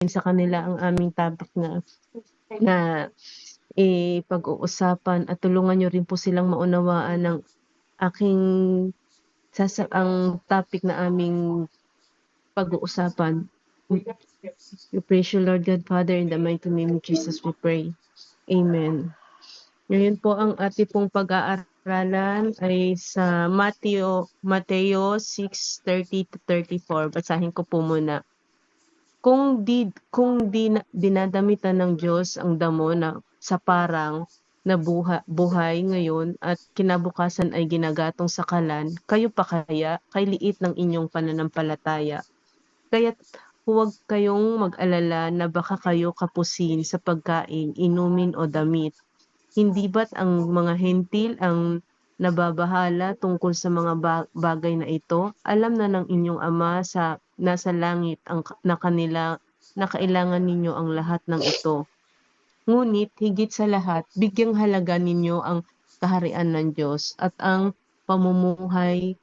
sa kanila ang aming topic na pag-uusapan at tulungan niyo rin po silang maunawaan ng aking ang topic na aming pag-uusapan. We praise you, Lord God, Father, in the mighty name of Jesus we pray. Amen. Ngayon po ang ating pong pag-aaralan ay sa Mateo 6:30-34. Basahin ko po muna. Kung dinadamitan ng Diyos ang damo na sa parang na buhay ngayon at kinabukasan ay ginagatong sa kalan, kayo pa kaya kay liit ng inyong pananampalataya. Kaya't huwag kayong mag-alala na baka kayo kapusin sa pagkain, inumin o damit. Hindi ba't ang mga hentil ang nababahala tungkol sa mga bagay na ito? Alam na ng inyong Ama sa nasa langit na kailangan ninyo ang lahat ng ito. Ngunit higit sa lahat, bigyang halaga ninyo ang kaharian ng Diyos at ang pamumuhay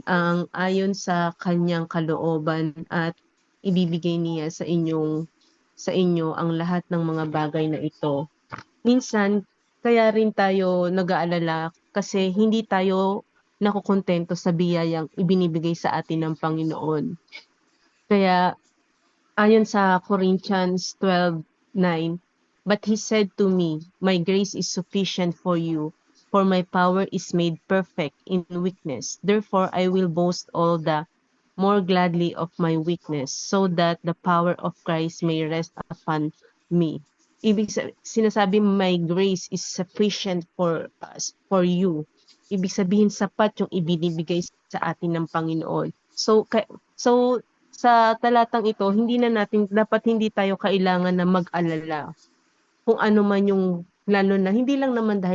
ang ayon sa kanyang kalooban at ibibigay niya sa inyo ang lahat ng mga bagay na ito. Minsan, kaya rin tayo nag-aalala kasi hindi tayo nakokontento sa biyayang ibinibigay sa atin ng Panginoon. Kaya ayon sa Corinthians 12:9, but he said to me, my grace is sufficient for you, for my power is made perfect in weakness. Therefore, I will boast all the more gladly of my weakness, so that the power of Christ may rest upon me. Sinasabi my grace is sufficient for us, for you. Ibig sabihin sapat yung ibinibigay sa atin ng Panginoon. So sa talatang ito, dapat hindi tayo kailangan na mag-alala kung ano man yung, lalo na hindi lang naman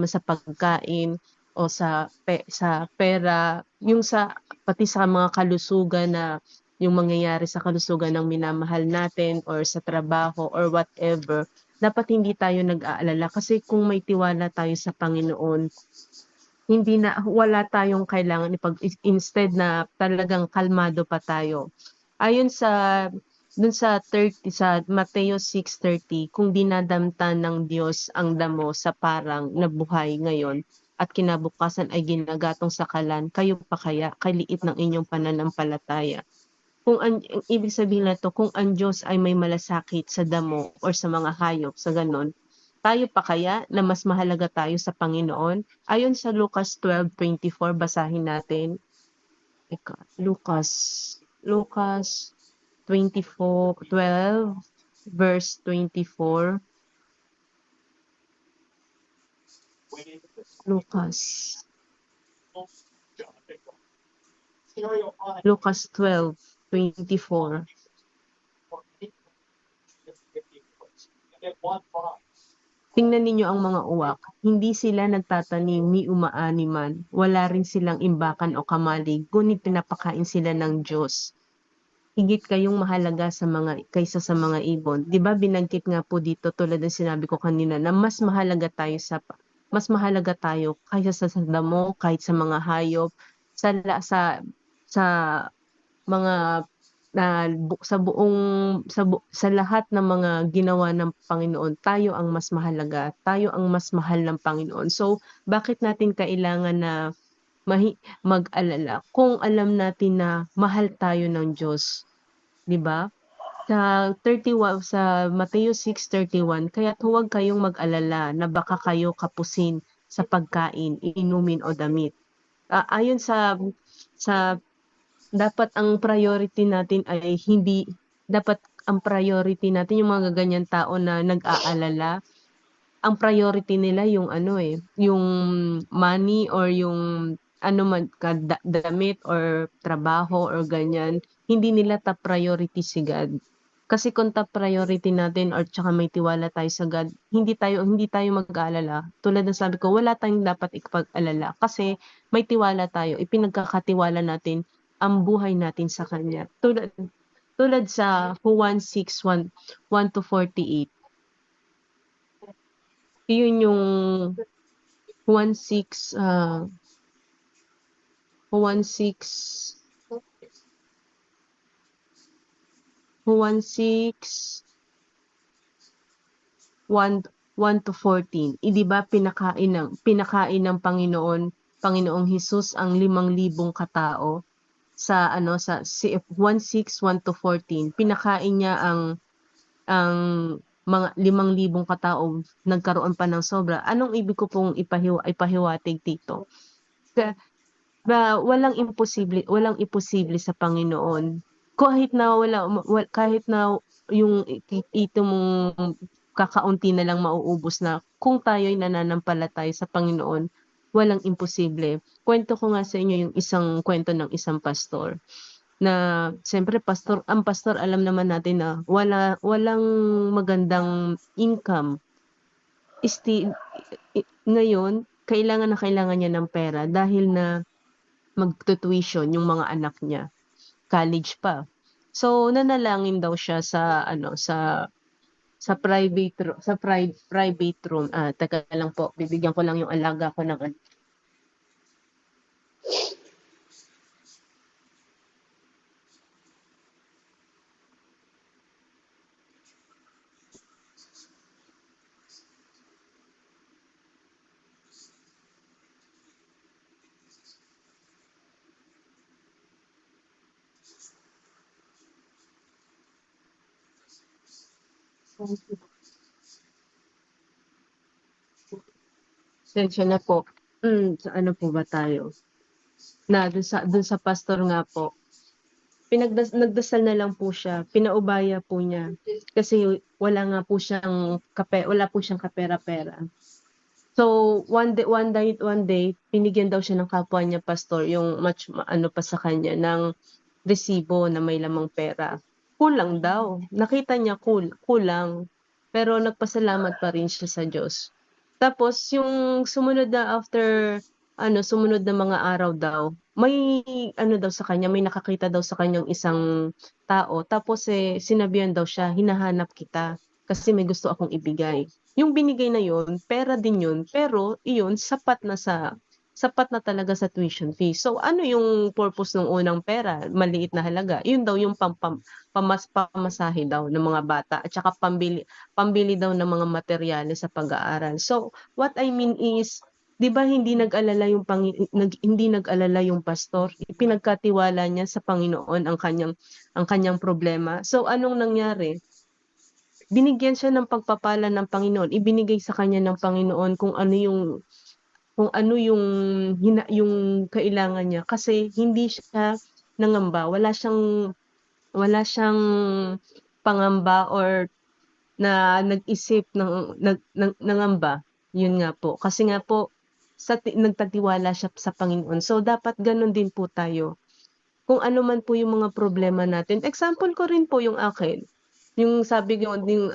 sa pagkain o sa pera, yung pati sa mga kalusugan na yung mangyayari sa kalusugan ng minamahal natin or sa trabaho or whatever, dapat hindi tayo nag-aalala kasi kung may tiwala tayo sa Panginoon, wala tayong kailangan instead na talagang kalmado pa tayo. Ayon dun sa Mateo 6:30, kung dinadamtan ng Diyos ang damo sa parang na buhay ngayon at kinabukasan ay ginagatong sa kalan, kayo pa kaya kay liit ng inyong pananampalataya. Ang ibig sabihin nito, kung ang Diyos ay may malasakit sa damo or sa mga hayop, sa ganon, tayo pa kaya na mas mahalaga tayo sa Panginoon? Ayon sa Lucas 12:24, basahin natin. Lucas 12 verse 24. Lucas 12:24. Tingnan ninyo ang mga uwak, hindi sila nagtatanim ni umaaniman, wala rin silang imbakan o kamalig, ngunit pinapakain sila ng Diyos. Higit kayong mahalaga kaysa sa mga ibon. 'Di ba binanggit nga po dito tulad ng sinabi ko kanina na mas mahalaga tayo kaysa sa damo, kahit sa mga hayop, sa mga sa lahat ng mga ginawa ng Panginoon, tayo ang mas mahalaga, tayo ang mas mahal ng Panginoon. So, bakit natin kailangan na mag-alala kung alam natin na mahal tayo ng Diyos, 'di ba? Sa Mateo 6:31, kaya't huwag kayong mag-alala na baka kayo kapusin sa pagkain, inumin o damit. Ayon sa dapat ang priority natin ay yung mga ganyan tao na nag-aalala, ang priority nila yung yung money or yung damit or trabaho or ganyan. Hindi nila top priority si God. Kasi kung top priority natin or tsaka may tiwala tayo sa God, hindi tayo mag-aalala. Tulad ng sabi ko, wala tayong dapat ipag-alala kasi may tiwala tayo, ipinagkakatiwala natin ang buhay natin sa Kanya. Tulad sa Juan 6:1-48. Yun yung Juan 6, Juan 6, 1 to 14. Di ba pinakain ng Panginoong Hesus ang 5,000 katao sa si 1:6, 1 to 14. Pinakain niya ang mga 5,000 katao, nagkaroon pa ng sobra. Anong ibig ko pong ipahiwatig dito? Walang imposible sa Panginoon. Kahit na yung ito mong kakaunti na lang mauubos na, kung tayo'y nananampalataya sa Panginoon, walang imposible. Kwento ko nga sa inyo yung isang kwento ng isang pastor na siyempre ang pastor alam naman natin na walang magandang income. Ngayon, kailangan na kailangan niya ng pera dahil na magtu-tuition yung mga anak niya, college pa. So nanalangin daw siya sa private room. Teka lang po, bibigyan ko lang yung alaga ko ng Pasensya na po. Sa ano po ba tayo? Dun sa pastor nga po, nagdasal na lang po siya, pinaubaya po niya. Kasi wala po siyang kapera-pera. So, one day, binigyan daw siya ng kapwa niya pastor, yung pa sa kanya, ng resibo na may lamang pera. Kulang daw. Nakita niya kulang. Pero nagpasalamat pa rin siya sa Diyos. Tapos, yung sumunod na mga araw daw, may daw sa kanya, may nakakita daw sa kanyang isang tao. Tapos, sinabihan daw siya, hinahanap kita kasi may gusto akong ibigay. Yung binigay na yun, pera din yun, pero iyon sapat na talaga sa tuition fee. So ano yung purpose ng unang pera? Maliit na halaga. Yun daw yung pamasahe daw ng mga bata at saka pambili daw ng mga materyales sa pag-aaral. So what I mean is, 'di ba hindi nag-alala yung pastor? Ipinagkatiwala niya sa Panginoon ang kanyang problema. So anong nangyari? Binigyan siya ng pagpapala ng Panginoon, ibinigay sa kanya ng Panginoon kung ano yung kailangan niya kasi hindi siya nangamba, wala siyang pangamba or na nag-isip ng nangamba. Yun nga po, kasi nga po nagtatiwala siya sa Panginoon. So dapat gano'n din po tayo. Kung ano man po yung mga problema natin, example ko rin po yung akin. Yung sabi ko, yung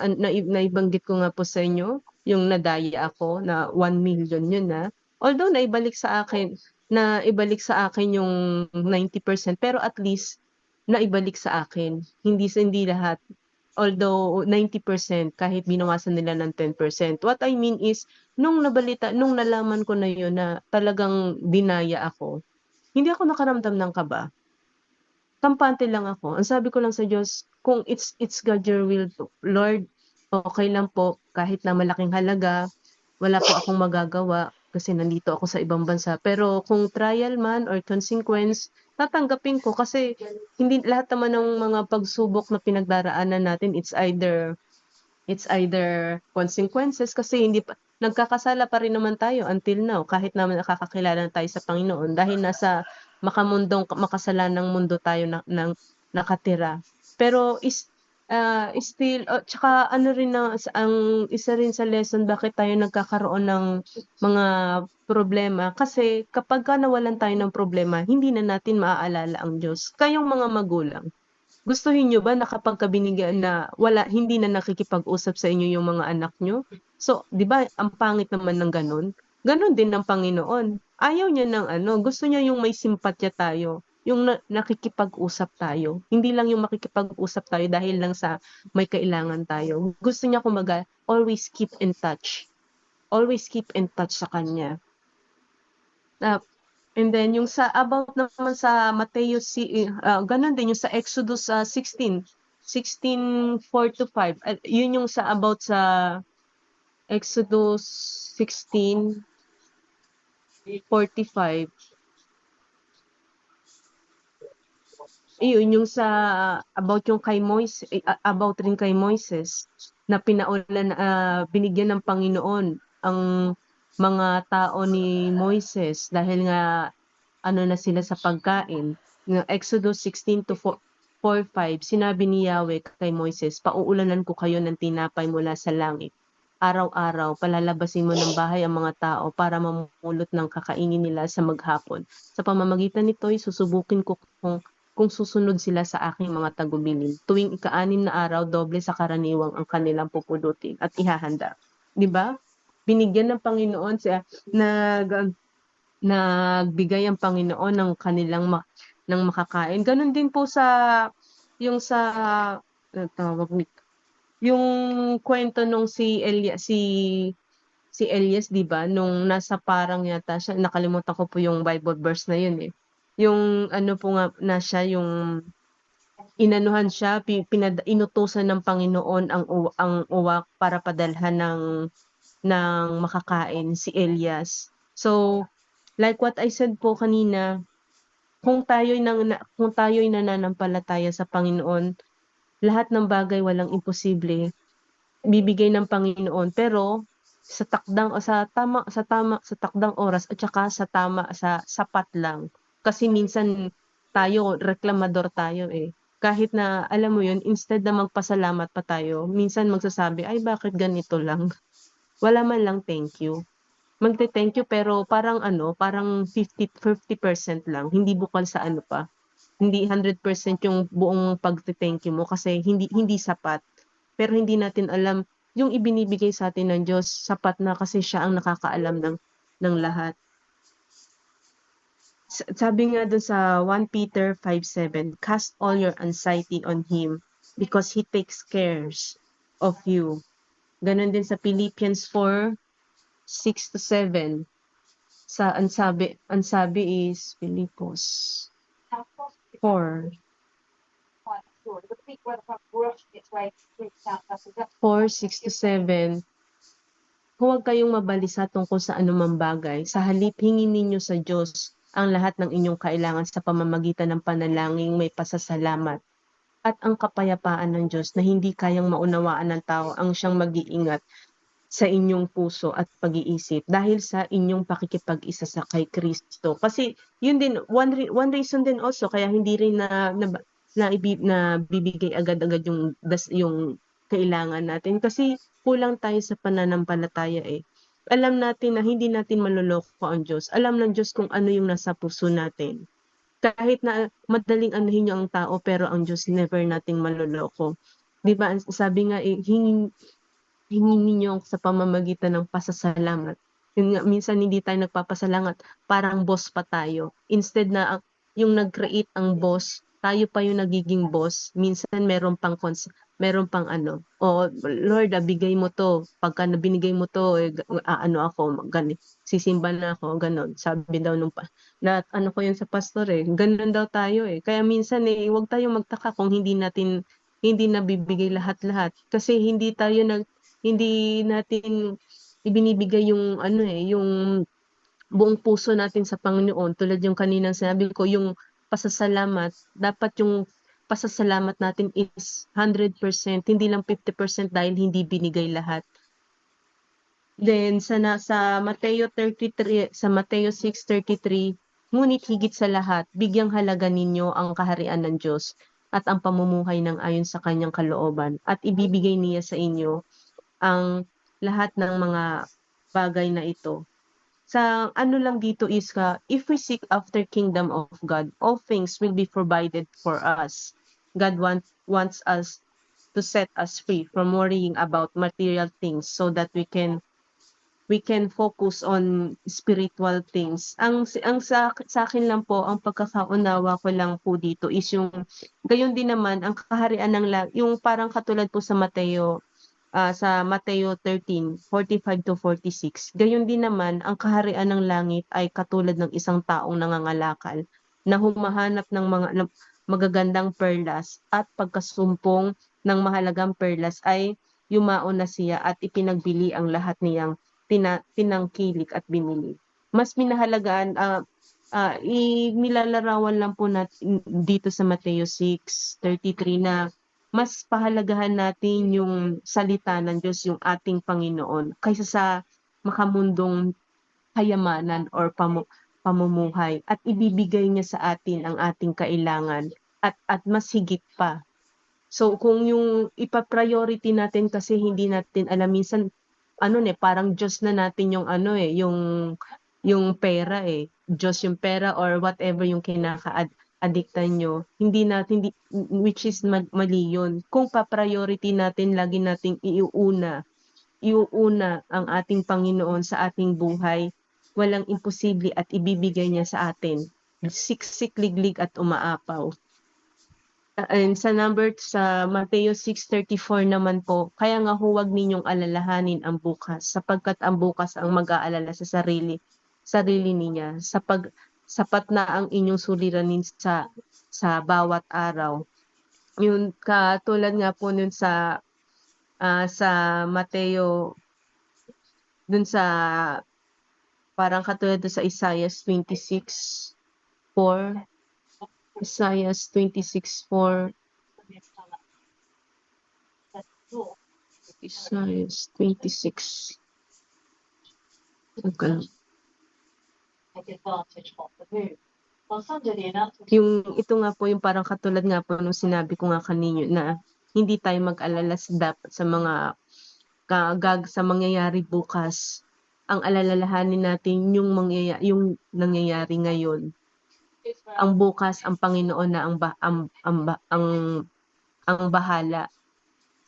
naibanggit ko nga po sa inyo, yung nadaya ako na 1 million yun na. Although naibalik sa akin yung 90%, pero at least naibalik sa akin. Hindi lahat. Although 90%, kahit binawasan nila ng 10%. What I mean is, nung nalaman ko na yun na talagang dinaya ako, hindi ako nakaramdam ng kaba. Kampante lang ako. Ang sabi ko lang sa Diyos, kung it's God your will, Lord, okay lang po kahit na malaking halaga, wala po akong magagawa kasi nandito ako sa ibang bansa. Pero kung trial man or consequence, tatanggapin ko kasi hindi lahat naman ng mga pagsubok na pinagdaraanan natin, it's either consequences kasi nagkakasala pa rin naman tayo until now kahit naman nakakakilala na tayo sa Panginoon dahil nasa makasalanang mundo tayo nakatira. Pero still, tsaka ano rin ang isa rin sa lesson bakit tayo nagkakaroon ng mga problema kasi kapagka nawalan tayo ng problema, hindi na natin maaalala ang Diyos. Kayong mga magulang, gustuhin niyo ba na kapagka binigyan na hindi na nakikipag-usap sa inyo yung mga anak niyo? So, 'di ba ang pangit naman ng gano'n? Gano'n din ng Panginoon. Ayaw niya ng gusto niya yung may simpatya tayo, yung nakikipag-usap tayo. Hindi lang yung makikipag-usap tayo dahil lang sa may kailangan tayo. Gusto niya kumbaga, always keep in touch. Always keep in touch sa kanya. And then yung about naman sa Mateo, gano'n din yung sa Exodus 16. 16:4-5, yun yung sa about sa Exodus 16:45. Iyon yung sa about yung kay about rin kay Moises na binigyan ng Panginoon ang mga tao ni Moises dahil nga ano na sila sa pagkain. Ng Exodus 16:4-5, sinabi ni Yahweh kay Moises, "Pauulanan ko kayo ng tinapay mula sa langit. Araw-araw palalabasin mo ng bahay ang mga tao para mamulot ng kakainin nila sa maghapon. Sa pamamagitan nito'y susubukin ko kung susunod sila sa aking mga tagubilin. Tuwing ika-6 na araw, doble sa karaniwang ang kanilang pupulutin at ihahanda." 'Di ba? Binigyan ng Panginoon nagbigay ang Panginoon ng kanilang ng makakain. Gano'n din po yung sa tawag nito, yung kwento nung si Elias, 'di ba, nung nasa parang yata siya, nakalimutan ko po yung Bible verse na yun, eh. Yung ano po nga na siya, yung inanuhan siya, inutusan ng Panginoon ang uwak para padalhan ng makakain si Elias. So, like what I said po kanina, kung tayo'y nananampalataya sa Panginoon, lahat ng bagay walang imposible, bibigay ng Panginoon. Pero sa takdang oras at saka sa sapat lang. Kasi minsan tayo reklamador tayo, eh. Kahit na alam mo yun, instead na magpasalamat pa tayo, minsan magsasabi, "Ay bakit ganito lang?" Wala man lang thank you. Magte-thank you pero parang 50% lang, hindi bukal sa ano pa, hindi 100% yung buong pagte-thank you mo kasi hindi sapat. Pero hindi natin alam yung ibinibigay sa atin ng Diyos sapat na kasi siya ang nakakaalam ng lahat. Sabi nga dun sa 1 Peter 5:7, "Cast all your anxiety on Him because He takes cares of you." Ganon din sa Philippians 4:6-7. Ang sabi is Filipos 4. 4:6-7. Huwag kayong mabalisa tungkol sa anumang bagay. Sa halip, hingin ninyo sa Diyos ang lahat ng inyong kailangan sa pamamagitan ng panalangin may pasasalamat. At ang kapayapaan ng Diyos na hindi kayang maunawaan ng tao ang siyang mag-iingat sa inyong puso at pag-iisip dahil sa inyong pakikipag-isa sa kay Kristo. Kasi yun din, one reason din also kaya hindi rin na bibigay agad-agad yung kailangan natin kasi kulang tayo sa pananampalataya, eh. Alam natin na hindi natin maloloko ang Diyos. Alam ng Diyos kung ano yung nasa puso natin. Kahit na madaling anuhin niyo ang tao pero ang Diyos never nating maloloko. 'Di ba? Sabi nga, eh, hingin ninyo sa pamamagitan ng pasasalamat. Yun nga, minsan hindi tayo nagpapasalamat, parang boss pa tayo. Instead na yung nag-create ang boss, tayo pa yung nagiging boss. Minsan meron pang ano, "Oh, Lord, bigay mo 'to. Pagka binigay mo 'to, eh, aano ako, sisimba na ako," gano'n. Sabi daw na ano ko yun sa pastor, eh, gano'n daw tayo, eh. Kaya minsan, eh, huwag tayong magtaka kung hindi nabibigay lahat-lahat. Kasi hindi natin ibinibigay yung ano, eh, yung buong puso natin sa Panginoon tulad yung kaninang sinabi ko, yung pasasalamat, dapat yung pasasalamat natin is 100%, hindi lang 50% dahil hindi binigay lahat. Then sa Mateo 6:33, "Ngunit higit sa lahat, bigyang halaga ninyo ang kaharian ng Diyos at ang pamumuhay ng ayon sa kanyang kalooban at ibibigay niya sa inyo ang lahat ng mga bagay na ito." Sa ano lang dito is if we seek after kingdom of God, all things will be provided for us. God wants us to set us free from worrying about material things so that we can focus on spiritual things. Sa akin lang po, ang pagkakaunawa ko lang po dito is yung gayon din naman ang kaharian yung parang katulad po sa Mateo 13:45-46. Gayon din naman ang kaharian ng langit ay katulad ng isang taong nangangalakal na humahanap ng magagandang perlas at pagkasumpong ng mahalagang perlas ay yumao na siya at ipinagbili ang lahat niyang tinangkilik at binili. Mas minahalagaan, nilalarawan lang po natin dito sa Mateo 6:33 na mas pahalagahan natin yung salita ng Diyos, yung ating Panginoon, kaysa sa makamundong kayamanan or pamumuhay, at ibibigay niya sa atin ang ating kailangan at mas higit pa. So kung yung ipa-priority natin kasi hindi natin alam, minsan parang Diyos na natin yung yung pera Diyos yung pera or whatever yung adiktan nyo, which is mali yun. Kung pa-priority natin, lagi nating iuuna ang ating Panginoon sa ating buhay, walang imposible at ibibigay niya sa atin. Siksik, liglig at umaapaw. And sa Mateo 6:34 naman po, kaya nga huwag ninyong alalahanin ang bukas, sapagkat ang bukas ang mag-aalala sa sarili niya. Sapat na ang inyong suliranin sa bawat araw. Yun, katulad nga po nun sa Mateo, dun sa parang katulad dun sa Isaiah 26:4. Isaiah 26:4. Isaiah 26. Okay. Yung ito nga po yung parang katulad nga po nung sinabi ko nga kanino na hindi tayo mag-alala sa mga sa mangyayari bukas. Ang alalahanin natin yung nangyayari ngayon. Ang bukas, ang Panginoon na ang bahala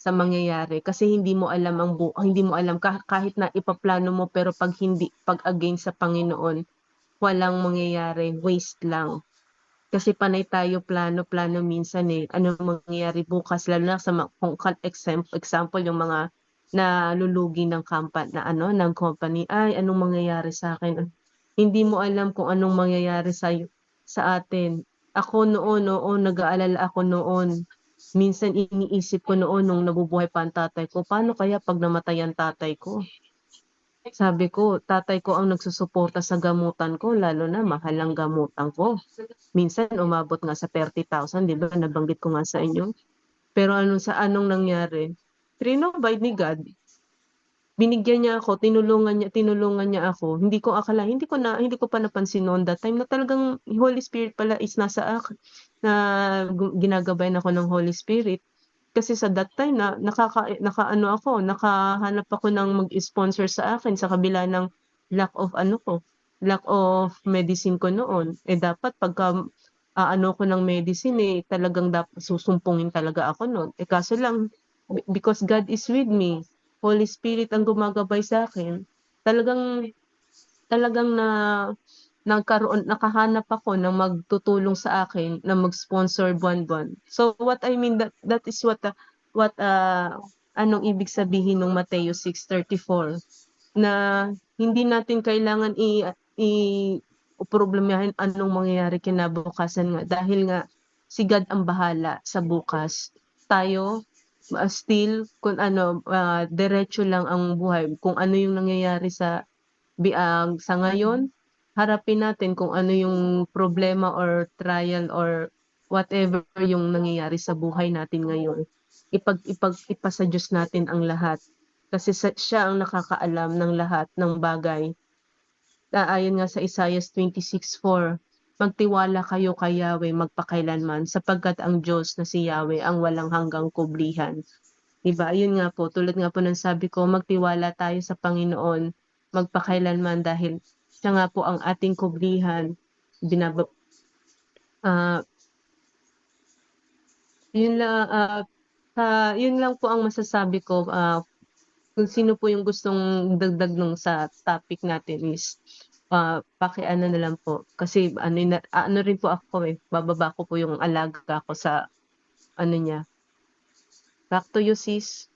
sa mangyayari, kasi hindi mo alam kahit na ipaplano mo, pero pag against sa Panginoon, walang mangyayari, waste lang. Kasi panay tayo plano minsan ano mangyayari bukas, lalo na kung example yung mga nalulugi ng ng company, ay anong mangyayari sa akin? Hindi mo alam kung anong mangyayari sa atin. Ako noon, nag-aalala ako noon. Minsan iniisip ko noon nung nabubuhay pa ang tatay ko, paano kaya pag namatay ang tatay ko? Sabi ko, tatay ko ang nagsusuporta sa gamutan ko, lalo na mahal ang gamutan ko. Minsan umabot nga sa 30,000, di ba? Nabanggit ko nga sa inyo. Pero anong nangyari? Provide ni God. Binigyan niya ako, tinulungan niya ako. Hindi ko pa napansin noon that time na talagang Holy Spirit pala is nasa akin, na ginagabayan ako ng Holy Spirit. Kasi sa that time na nakahanap ako ng mag-sponsor sa akin sa kabila ng lack of medicine ko noon. Dapat pagka ko ng medicine, talagang dapat susumpungin talaga ako noon. Kaso lang, because God is with me, Holy Spirit ang gumagabay sa akin, talagang nakahanap ako ng magtutulong sa akin na mag-sponsor buwan-buwan. So what I mean, that is what anong ibig sabihin ng Mateo 6:34, na hindi natin kailangan problemahin anong mangyayari kinabukasan nga, dahil nga si God ang bahala sa bukas. Tayo still diretso lang ang buhay. Kung ano yung nangyayari sa ngayon, harapin natin kung ano yung problema or trial or whatever yung nangyayari sa buhay natin ngayon. Ipasa Diyos natin ang lahat, kasi siya ang nakakaalam ng lahat ng bagay. Ayon nga sa Isaiah 26:4, magtiwala kayo kay Yahweh magpakailanman, sapagkat ang Diyos na si Yahweh ang walang hanggang kublihan. Diba? Ayun nga po, tulad nga po ng sabi ko, magtiwala tayo sa Panginoon magpakailanman, dahil siya nga po ang ating kublihan. Yun lang po ang masasabi ko. Kung sino po yung gustong dagdag nung sa topic natin is pakiano na lang po, kasi rin po ako bababa ko po yung alaga ko sa niya. Back to you, sis.